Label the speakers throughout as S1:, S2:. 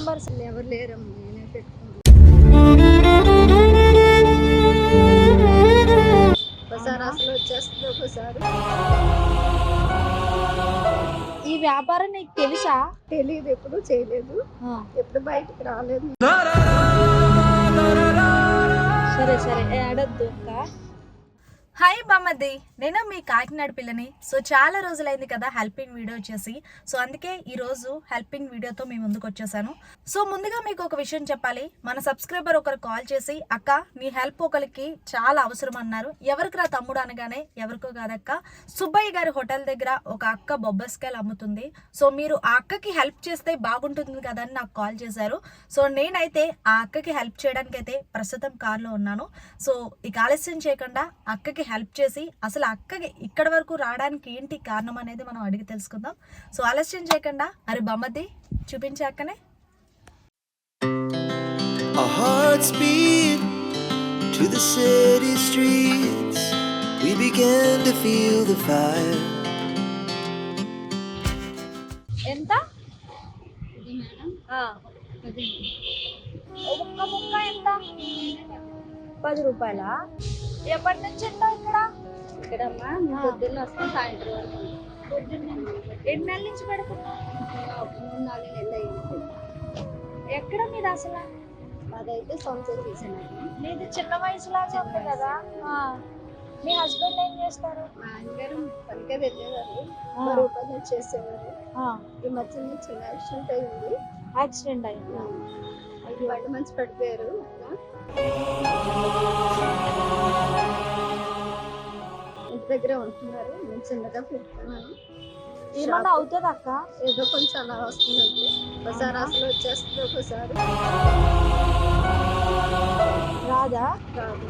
S1: Members ఎవరు లేరమ్మా, నేనే పెట్టుకున్నాను. ఒకసారి అసలు వచ్చేస్తుంది, ఒకసారి
S2: ఈ వ్యాపారం నీకు తెలుసా?
S1: తెలియదు, ఎప్పుడు చేయలేదు, ఎప్పుడు బయటకు రాలేదు.
S2: సరే సరే ఏడద్దు అక్క. హాయ్ బామ్మది, నేను మీ కాకినాడ పిల్లని. సో చాలా రోజులైంది కదా హెల్పింగ్ వీడియో వచ్చేసి. సో అందుకే ఈరోజు హెల్పింగ్ వీడియోతో మీ ముందుకు వచ్చేసాను. సో ముందుగా మీకు ఒక విషయం చెప్పాలి. మన సబ్స్క్రైబర్ ఒకరు కాల్ చేసి, అక్క నీ హెల్ప్ ఒకరికి చాలా అవసరం అన్నారు. ఎవరికి రా తమ్ముడు అనగానే, ఎవరికో కాదక్క, సుబ్బయ్య గారి హోటల్ దగ్గర ఒక అక్క బొబ్బస్కాయలు అమ్ముతుంది. సో మీరు ఆ అక్కకి హెల్ప్ చేస్తే బాగుంటుంది కదా అని నాకు కాల్ చేశారు. సో నేనైతే ఆ అక్కకి హెల్ప్ చేయడానికి అయితే ప్రస్తుతం కార్లో ఉన్నాను. సో ఇక ఆలస్యం చేయకుండా అక్కకి హెల్ప్ చేసి అసలు అక్కకి ఇక్కడ వరకు రావడానికి ఏంటి కారణం అనేది మనం అడిగి తెలుసుకుందాం. సో ఆలస్యం చేయకుండా అరే బొమ్మది చూపించే అక్కనే.
S3: Our hearts beat to the city streets. We began to feel the fire.
S2: ఎంత ఒక్క ముక్క ఎంత? 10 రూపాయలా? ఎప్పటి నుంచి ఉంటావు ఇక్కడ?
S1: ఇక్కడమ్మా పొద్దున్న వస్తాం, సాయంత్రం వరకు.
S2: ఎన్ని నెలల నుంచి పెడుతున్నా?
S1: 3-4 నెలలు అయింది.
S2: ఎక్కడ మీద అసలు?
S1: అదైతే సంవత్సరం తీసాను.
S2: నీది చిన్న వయసులాగా ఉంది కదా. మీ హస్బెండ్ ఏం చేస్తారు?
S1: మా ఆయనగారు పనికే వెళ్ళేవారు, రూపాయలు చేసేవారు. ఈ మధ్య చిన్న యాక్సిడెంట్ అయింది.
S2: యాక్సిడెంట్ అయింది.
S1: బండి మంచి పడిపోయారు. ఇంటి దగ్గర ఉంటున్నారు. నేను చిన్నగా పెట్టుకున్నాను.
S2: ఏమన్నా అవుతుంది అక్క?
S1: ఏదో కొంచెం అలా వస్తుందండి. ఒకసారి అసలు వచ్చేస్తుంది, ఒకసారి
S2: రాదా?
S1: రాదు.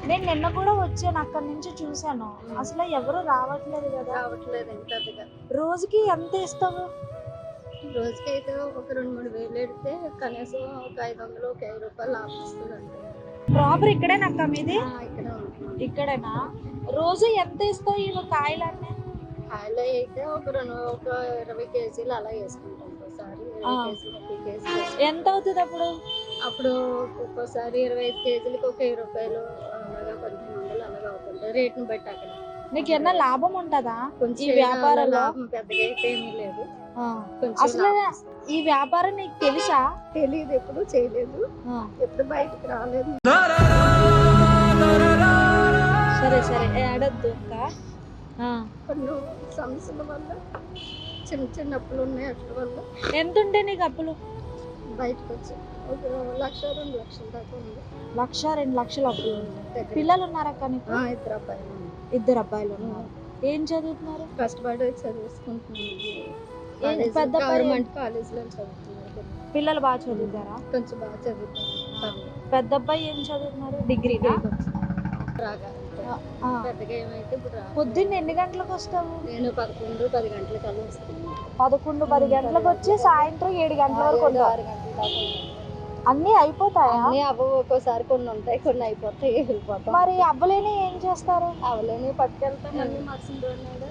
S2: నేను నిన్న కూడా వచ్చాను, అక్కడి నుంచి చూసాను. అసలు ఎవరు రావట్లేదు కదా.
S1: రావట్లేదు ఇంతగా.
S2: రోజుకి ఎంత ఇస్తావు?
S1: రోజుకి అయితే ఒక 2-3 వేలు పెడితే కనీసం ఒక 500, ఒక 5 రూపాయలు లాభం వస్తుందండి.
S2: ప్రాపర్ ఇక్కడేనా అక్క మీది?
S1: ఇక్కడే ఉంటుంది.
S2: ఇక్కడేనా? రోజు ఎంత ఇస్తావు ఈ కాయలన్నీ?
S1: కాయలు అయితే ఒక 20 కేజీలు అలా వేసుకుంటాం. ఒకసారి 20 కేజీలు, 30 కేజీలు.
S2: ఎంత అవుతుంది అప్పుడు?
S1: అప్పుడు ఒక్కోసారి 25 కేజీలకి ఒక 10 రూపాయలు, అలాగా 1500 అలాగా అవుతుంది, రేటుని బట్టి. అక్కడ
S2: నీకు ఏమన్నా లాభం ఉంటుందా
S1: కొంచెం?
S2: ఈ వ్యాపారంలో
S1: లాభం పెద్దగా అయితే ఏమీ లేదు.
S2: అసలు ఈ వ్యాపారం నీకు తెలుసా?
S1: తెలియదు, ఎప్పుడు చేయలేదు, ఎప్పుడు బయటకు రాలేదు.
S2: సరే సరే ఏడద్దు అక్క.
S1: కొన్ని సమస్యల వల్ల చిన్న చిన్న అప్పులు ఉన్నాయి. అట్ల వల్ల.
S2: ఎంత ఉంటే నీకు అప్పులు?
S1: బయటకు వచ్చి ఒక 1-2 లక్షల దాకా ఉంది.
S2: 1-2 లక్షలు అప్పులు ఉంటాయి. పిల్లలు ఉన్నారక్క నీకు?
S1: 2 అబ్బాయిలు.
S2: 2 అబ్బాయిలు ఉన్నారు. ఏం చదువుతున్నారు?
S1: కష్టపడి చదివించుకుంటున్నాను.
S2: పెద్ద
S1: గవర్నమెంట్ కాలేజీలో చదువుతున్నారు.
S2: పిల్లలు బాగా చదువుతారా?
S1: కొంచెం బాగా చదువుతారు.
S2: పెద్ద అబ్బాయి ఏం చదువుతున్నారు? డిగ్రీ.
S1: పెద్దగా ఏమైతే ఇప్పుడు
S2: పొద్దున్న ఎన్ని గంటలకు వస్తావు?
S1: నేను 11-10 గంటలకు అలా వస్తాను.
S2: 11-10 గంటలకు వచ్చి సాయంత్రం 7 గంటల వరకు
S1: 6 గంటల దాకా.
S2: అన్నీ అయిపోతాయా?
S1: అన్నీ అవ్వవు, ఒక్కోసారి కొన్ని ఉంటాయి, కొన్ని అయిపోతాయి, వెళ్ళిపోతాం.
S2: మరి అవ్వలేని ఏం చేస్తారు?
S1: అవలేని పట్టుకెళ్తాం, మళ్ళీ మరుసటి రోజు నాడు.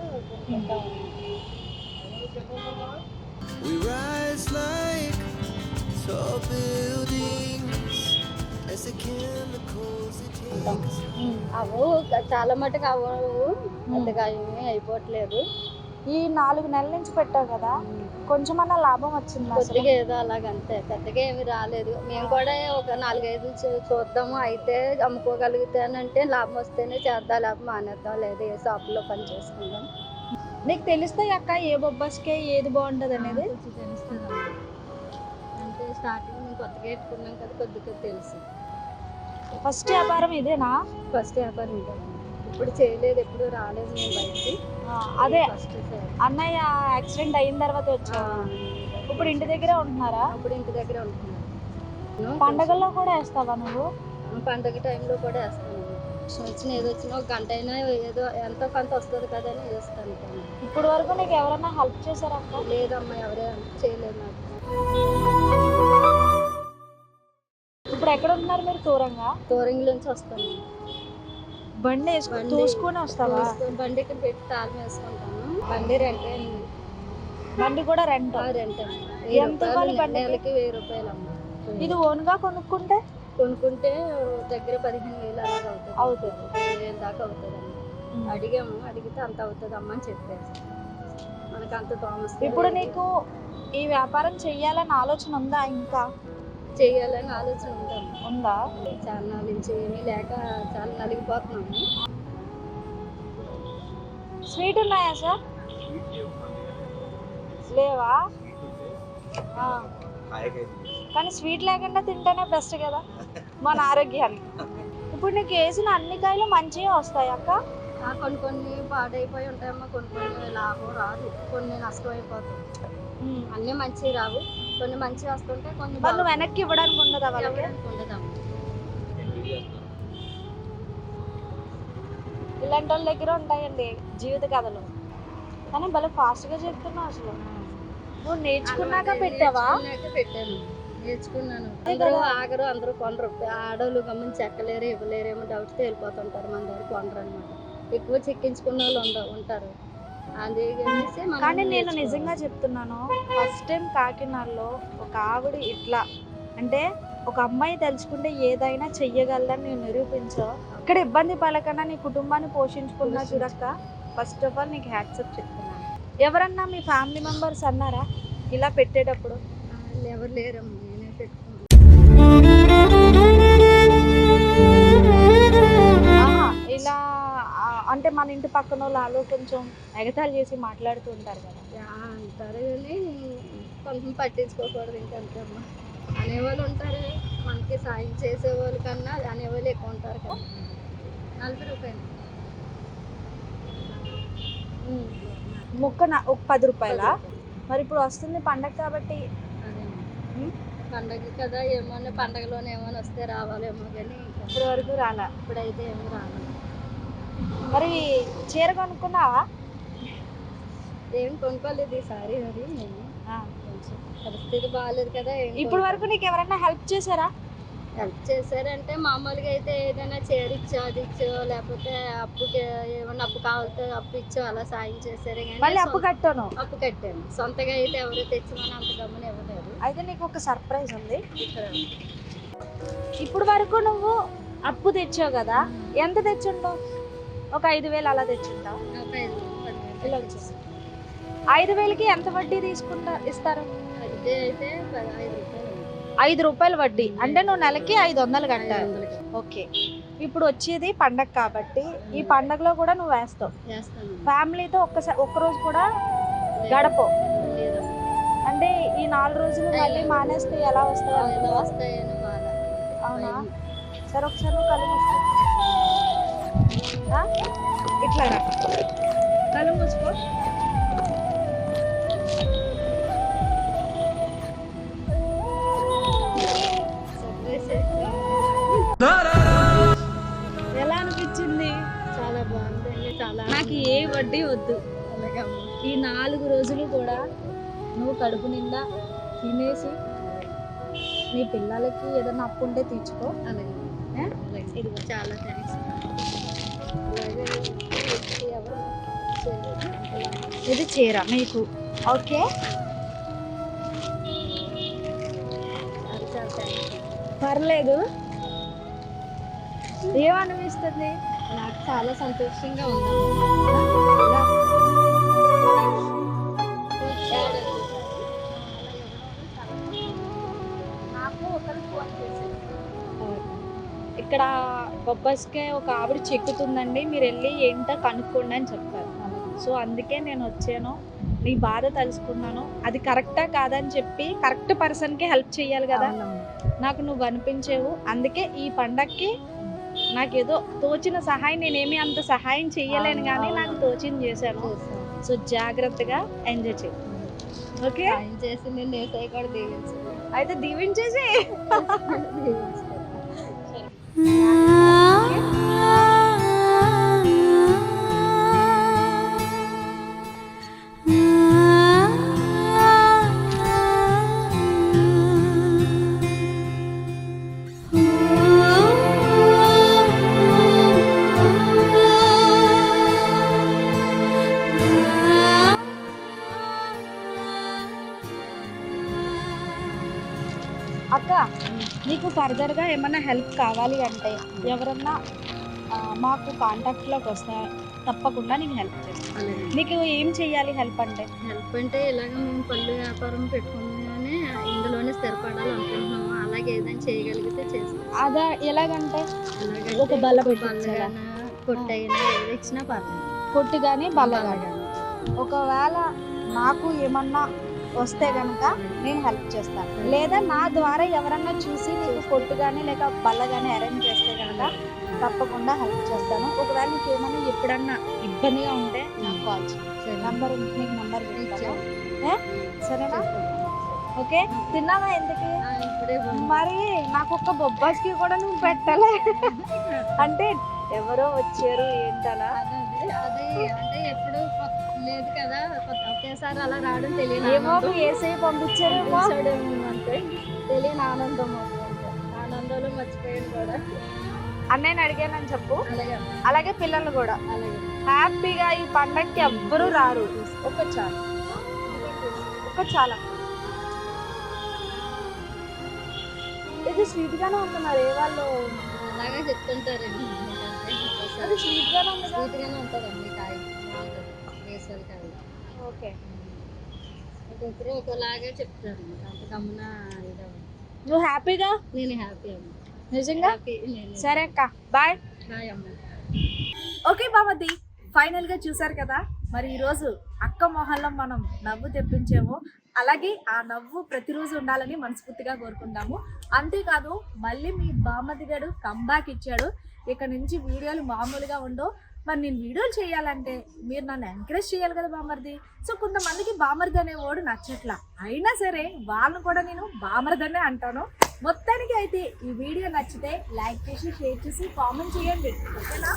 S3: We rise like tall buildings as the chemicals they take.
S1: అవు చాలా మటుకు అవ్వవు, అంతగా ఏమీ అయిపోవట్లేదు.
S2: ఈ 4 నెలల నుంచి పెట్టావు కదా, కొంచెమన్నా లాభం వచ్చింది?
S1: కొద్దిగా ఏదో అలాగంతే, పెద్దగా ఏమి రాలేదు. మేము కూడా ఒక 4-5 చూద్దాము, అయితే అమ్ముకోగలుగుతానంటే లాభం వస్తేనే చేద్దాం, లేకపోతే మానేద్దాం, లేదా ఏ షాపులో పని చేసుకుందాం.
S2: నీకు తెలుస్తాయి అక్క ఏ బొబ్బస్కే ఏది బాగుంటుంది అనేది?
S1: తెలుస్తుంది అంటే స్టార్టింగ్ మేము కొత్తగా పెట్టుకున్నాం కదా, కొద్దిగా తెలుసు.
S2: ఫస్ట్ వ్యాపారం ఇదేనా?
S1: ఫస్ట్ వ్యాపారం ఇదే. ఇప్పుడు చేయలేదు, ఎప్పుడు రాలేదు నేను బయటికి.
S2: అదే
S1: ఫస్ట్
S2: అన్నయ్య యాక్సిడెంట్ అయిన తర్వాత వచ్చా. ఇప్పుడు ఇంటి దగ్గరే ఉంటున్నారా?
S1: అప్పుడు ఇంటి దగ్గరే ఉంటున్నాను.
S2: పండగల్లో కూడా వేస్తావా నువ్వు?
S1: పండగ టైంలో కూడా వేస్తాను. వచ్చిన ఏదో వచ్చినా ఒక గంట అయినా ఏదో ఎంతో కొంత వస్తుంది కదా అని వేస్తాను.
S2: ఇప్పుడు వరకు నీకు ఎవరైనా హెల్ప్ చేశారా?
S1: లేదమ్మా, ఎవరే చేయలేదు నాకు.
S2: ఇప్పుడు ఎక్కడ ఉంటున్నారు మీరు?
S1: తోరంగి నుంచి వస్తాను.
S2: బండి వేసుకొని తోసుకొని వస్తావా?
S1: బండి ఇక్కడ పెట్టి తాళం వేసుకుంటాను. బండి రెంట్
S2: బండి కూడా రెంట్.
S1: రెంట్
S2: ఎంత ఇవ్వాలి బండి?
S1: నెలకి 1000 రూపాయలు అమ్మ.
S2: ఇది ఓన్గా కొనుక్కుంటే
S1: దగ్గర 15,000 అలాగా అవుతుంది. 15,000 దాకా అవుతుంది అమ్మ. అడిగాము, అడిగితే అంత అవుతుంది అమ్మ అని చెప్పేసి మనకు అంత థామస్.
S2: ఇప్పుడు నీకు ఈ వ్యాపారం చెయ్యాలని ఆలోచన ఉందా? ఇంకా
S1: చెయ్యాలని ఆలోచన
S2: ఉందా?
S1: చాలా నాళ్ళ నుంచి ఏమీ లేక చాలా నలిగిపోతున్నాము.
S2: స్వీట్ ఉన్నాయా సార్? లేవా? కానీ స్వీట్ లేకుండా తింటేనే బెస్ట్ కదా మన ఆరోగ్యానికి. ఇప్పుడు నీకు వేసిన అన్ని కాయలు మంచిగా వస్తాయి అక్క?
S1: కొన్ని పాడైపోయి ఉంటాయమ్మా, కొన్ని లాభం రాదు, కొన్ని నష్టం అయిపోతాయి. అన్నీ మంచివి రావు, కొన్ని మంచిగా వస్తుంటే కొన్ని
S2: వాళ్ళు వెనక్కి ఇవ్వడానికి ఉండదా? వాళ్ళకి
S1: ఉండదమ్మా.
S2: ఇలాంటి వాళ్ళ దగ్గర ఉంటాయండి జీవిత కథలు. కానీ భలే ఫాస్ట్గా చెప్తున్నావు. అసలు నువ్వు నేర్చుకున్నాక పెట్టావా?
S1: పెట్టాను, నేర్చుకున్నాను. అందరూ ఆగరు, అందరూ కొనరు. ఆడవాళ్ళు గమనించి చెక్కలేరు, ఇవ్వలేరేమో డౌట్తో వెళ్ళిపోతుంటారు. మన దగ్గర కొనరు అనమాట. ఎక్కువ చెక్కించుకున్న వాళ్ళు ఉంటారు.
S2: కానీ నేను నిజంగా చెప్తున్నాను, ఫస్ట్ టైం కాకినాడలో ఒక ఆవిడ ఇట్లా అంటే ఒక అమ్మాయి తెలుసుకుంటే ఏదైనా చెయ్యగలదని నేను నిరూపించా. ఇక్కడ ఇబ్బంది పడకుండా నీ కుటుంబాన్ని పోషించుకున్నా చూడక్క. ఫస్ట్ ఆఫ్ ఆల్ నీకు హ్యాట్సప్ చెప్తున్నాను. ఎవరన్నా మీ ఫ్యామిలీ మెంబర్స్ అన్నారా ఇలా పెట్టేటప్పుడు?
S1: ఎవరు లేరమ్మా, నేనే పెట్టుకున్నాను.
S2: ఇలా అంటే మన ఇంటి పక్కన వాళ్ళు కొంచెం ఎగతాళి చేసి మాట్లాడుతూ ఉంటారు కదా?
S1: అంటారు కానీ కొంచెం పట్టించుకోకూడదు. ఇంకంతమ్మా అనేవాళ్ళు ఉంటారు, మనకి సాయం చేసేవాళ్ళు కన్నా అనేవాళ్ళు ఎక్కువ ఉంటారు కదా. 40 రూపాయలు
S2: ముక్క ఒక 10 రూపాయలా? మరి ఇప్పుడు వస్తుంది పండగ కాబట్టి.
S1: అదే పండగ కదా, ఏమన్నా పండగలోనే ఏమైనా వస్తే రావాలేమో కానీ
S2: ఇప్పటి వరకు రాలా.
S1: ఇప్పుడైతే ఏమో రావాలి.
S2: మరి చీర కొనుక్కున్నావా?
S1: ఏం కొనుక్కోలేదు ఈసారి. అది నేను కొంచెం పరిస్థితి బాగాలేదు కదా.
S2: ఇప్పటి వరకు నీకు ఎవరైనా హెల్ప్ చేశారా?
S1: హెల్ప్ చేశారంటే మామూలుగా అయితే ఏదైనా చీర ఇచ్చో, అది ఇచ్చో, లేకపోతే అప్పుకి ఏమన్నా అప్పు కావాలితే అప్పు ఇచ్చో అలా సాయం చేశారు.
S2: కానీ అప్పు కట్టాను.
S1: అప్పు కట్టాను. సొంతగా అయితే ఎవరు తెచ్చిమని అంత గమని ఇవ్వలేదు.
S2: అయితే నీకు ఒక సర్ప్రైజ్ ఉంది. ఇప్పుడు వరకు నువ్వు అప్పు తెచ్చావు కదా, ఎంత తెచ్చుంటావు? ఒక 5,000 అలా తెచ్చుంటావు. 5,000కి ఎంత వడ్డీ ఇస్తారు?
S1: వడ్డీ అయితే 5 రూపాయలు.
S2: 5 రూపాయలు వడ్డీ అంటే నువ్వు నెలకి 500 కట్టాలి. ఓకే. ఇప్పుడు వచ్చేది పండగ కాబట్టి ఈ పండగలో కూడా నువ్వు వేస్తావు. ఫ్యామిలీతో ఒక్కరోజు కూడా గడపో. అంటే ఈ 4 రోజులు మళ్ళీ మానేస్తే ఎలా వస్తాయని
S1: బాధ.
S2: అవునా? సరే ఒకసారి నువ్వు కళ్ళు మూసుకో. ఇట్లా కళ్ళు మూసుకో. ఎలా అనిపించింది?
S1: చాలా బాగుందండి. చాలా
S2: నాకు ఏ వడ్డీ వద్దు. ఈ 4 రోజులు కూడా నువ్వు కడుపు నిండా తినేసి నీ పిల్లలకి ఏదైనా అప్పు ఉంటే తీర్చుకో.
S1: ఇది చాలా థ్యాంక్స్.
S2: ఇది చీర మీకు. ఓకే, పర్లేదు. ఏమనిపిస్తుంది?
S1: నాకు చాలా సంతోషంగా ఉంది.
S2: నాకు ఒకరు ఫోన్ చేశారు, ఇక్కడ బొబ్బస్కే ఒక ఆవిడ చెక్కుతుందండి, మీరు వెళ్ళి ఏంటో కనుక్కోండి అని చెప్పారు. సో అందుకే నేను వచ్చాను, నీ బాధ తెలుసుకున్నాను. అది కరెక్టా కాదని చెప్పి కరెక్ట్ పర్సన్కి హెల్ప్ చేయాలి కదా. నాకు నువ్వు అనిపించేవు. అందుకే ఈ పండక్కి నాకేదో తోచిన సహాయం, నేనేమి అంత సహాయం చెయ్యలేను కానీ నాకు తోచింది చేశాను. సో జాగ్రత్తగా ఎంజాయ్ చేయి. ఓకే,
S1: చేసి నేను ఏసై కూడా దీవించు.
S2: అయితే దీవించేసి నీకు ఫర్దర్గా ఏమన్నా హెల్ప్ కావాలి అంటే ఎవరన్నా మాకు కాంటాక్ట్లోకి వస్తే తప్పకుండా నేను హెల్ప్ చేస్తాను.
S1: అలాగే
S2: నీకు ఏం చెయ్యాలి హెల్ప్ అంటే?
S1: హెల్ప్ అంటే ఇలాగ మేము పళ్ళు వ్యాపారం పెట్టుకుని ఇందులోనే స్థిరపడాలి అనుకుంటున్నాము. అలాగే ఏదైనా చేయగలిగితే చేస్తాం.
S2: అదా ఎలాగంటే
S1: అలాగే
S2: ఒక బల్ల పెట్టించాలా?
S1: కొట్టైనా ఏది ఇచ్చినా పర్లేదు.
S2: కొట్టి కానీ బల్ల కానీ. ఒకవేళ నాకు ఏమన్నా వస్తే కనుక నేను హెల్ప్ చేస్తాను. లేదా నా ద్వారా ఎవరన్నా చూసి నీకు కొట్టు కానీ లేక బల్ల కానీ అరేంజ్ చేస్తే కనుక తప్పకుండా హెల్ప్ చేస్తాను. ఒకవేళ నీకు ఏమైనా ఎప్పుడన్నా ఇబ్బందిగా ఉంటే నాకు కాల్ చేయి. నంబర్ నీకు నంబర్ ఇచ్చాను. సరేనా? ఓకే. తిన్నావా? ఎందుకు
S1: ఇప్పుడే
S2: మరి నాకు ఒక్క బొబ్బాస్కి కూడా నువ్వు పెట్టలే అంటే ఎవరో వచ్చారు ఏంటలా?
S1: అదే అంటే ఎప్పుడు లేదు కదా, ఒకేసారి అలా రావడం తెలియదు.
S2: ఏమో ఏసై పంపించారేమో
S1: అంటే తెలియని ఆనందం ఆనందంలో మర్చిపోయాను కూడా.
S2: అన్నయ్యని అడిగానని చెప్పు.
S1: అలాగే
S2: అలాగే పిల్లలు కూడా
S1: అలాగే
S2: హ్యాపీగా ఈ పండగకి ఎవ్వరూ రారు. ఒక చాలా ఇది స్వీట్ గానే ఉంది. మరి ఏ వాళ్ళు
S1: అలాగే చెప్తుంటారండి.
S2: అది స్వీట్ గానే ఉంది.
S1: స్వీట్ గానే ఉంటుందండి కాయ, వేసవి కాయ.
S2: ఓకే.
S1: ఒక్కొక్కరు ఒకలాగే చెప్తారు. అంత గమ్మున ఇదవ్వదు.
S2: నువ్వు హ్యాపీగా?
S1: నేను హ్యాపీ అమ్మ.
S2: నిజంగా?
S1: హ్యాపీ.
S2: సరే అక్క, బాయ్.
S1: హాయ్ అమ్మ.
S2: ఓకే బామది, ఫైనల్గా చూసారు కదా. మరి ఈరోజు అక్క మొహంలో మనం నవ్వు తెప్పించాము. అలాగే ఆ నవ్వు ప్రతిరోజు ఉండాలని మనస్ఫూర్తిగా కోరుకుంటాము. అంతేకాదు మళ్ళీ మీ బామ్మది గడు కంబ్యాక్ ఇచ్చాడు. ఇక నుంచి వీడియోలు మామూలుగా ఉండవు. మరి నేను వీడియోలు చేయాలంటే మీరు నన్ను ఎంకరేజ్ చేయాలి కదా బామర్ది. సో కొంతమందికి బామర్ది అనే వర్డ్ నచ్చట్లా, అయినా సరే వాళ్ళని కూడా నేను బామర్దనే అంటాను. మొత్తానికి అయితే ఈ వీడియో నచ్చితే లైక్ చేసి, షేర్ చేసి, కామెంట్ చేయండి. ఓకేనా?